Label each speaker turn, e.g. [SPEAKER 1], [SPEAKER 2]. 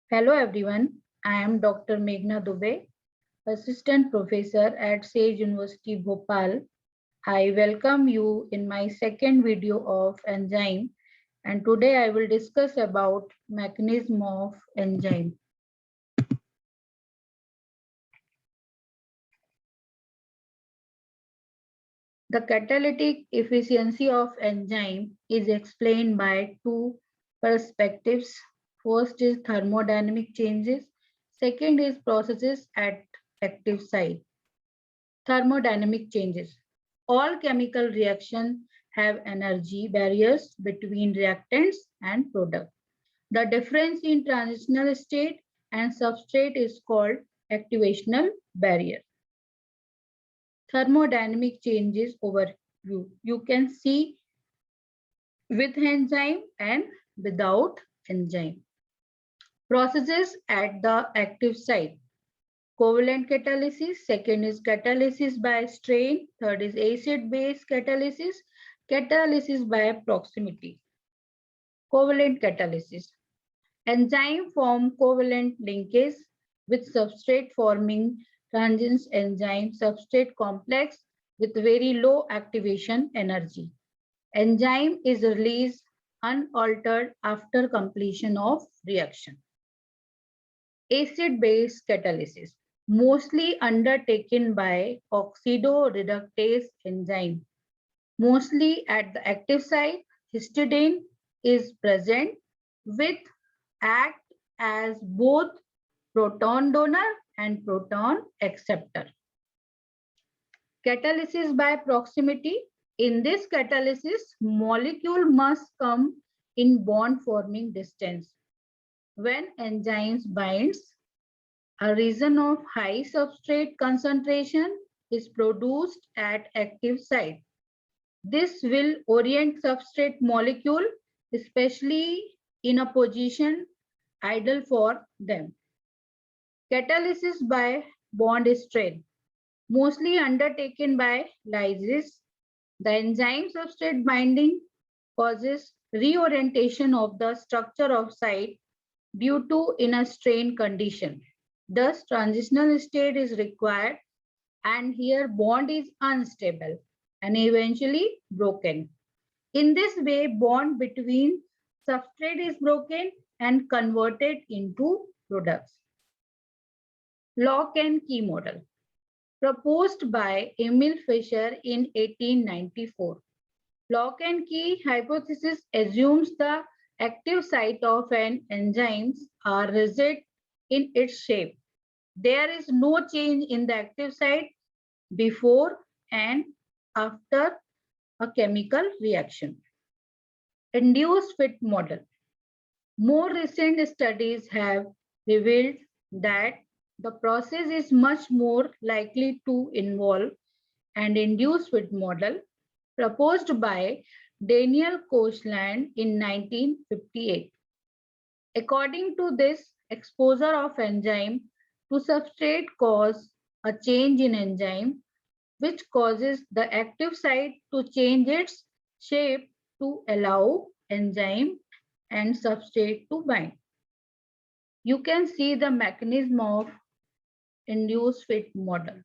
[SPEAKER 1] Hello everyone, I am Dr. Meghna Dubey, Assistant Professor at Sage University Bhopal. I welcome you in my second video of enzyme, and today I will discuss about mechanism of enzyme. The catalytic efficiency of enzyme is explained by two perspectives. First is thermodynamic changes, second is processes at active site. Thermodynamic changes. All chemical reactions have energy barriers between reactants and product. The difference in transitional state and substrate is called activational barrier. Thermodynamic changes overview. You can see with enzyme and without enzyme. Processes at the active site. Covalent catalysis, second is catalysis by strain, third is acid-base catalysis, catalysis by proximity. Covalent catalysis. Enzyme form covalent linkage with substrate forming transition enzyme substrate complex with very low activation energy. Enzyme is released unaltered after completion of reaction. Acid-base catalysis, mostly undertaken by oxidoreductase enzyme. Mostly at the active site, histidine is present with act as both proton donor and proton acceptor. Catalysis by proximity. In this catalysis, molecule must come in bond forming distance. When enzymes binds, a region of high substrate concentration is produced at active site. This will orient substrate molecule, especially in a position ideal for them. Catalysis by bond strain, mostly undertaken by lysis. The enzyme substrate binding causes reorientation of the structure of site due to inner strain condition. Thus, transitional state is required and here bond is unstable and eventually broken. In this way, bond between substrate is broken and converted into products. Lock and key model proposed by Emil Fischer in 1894. Lock and key hypothesis assumes the active site of an enzyme are rigid in its shape. There is no change in the active site before and after a chemical reaction. Induced fit model. More recent studies have revealed that the process is much more likely to involve an induced fit model proposed by Daniel Koshland in 1958. According to this, exposure of enzyme to substrate cause a change in enzyme which causes the active site to change its shape to allow enzyme and substrate to bind. You can see the mechanism of induced fit model.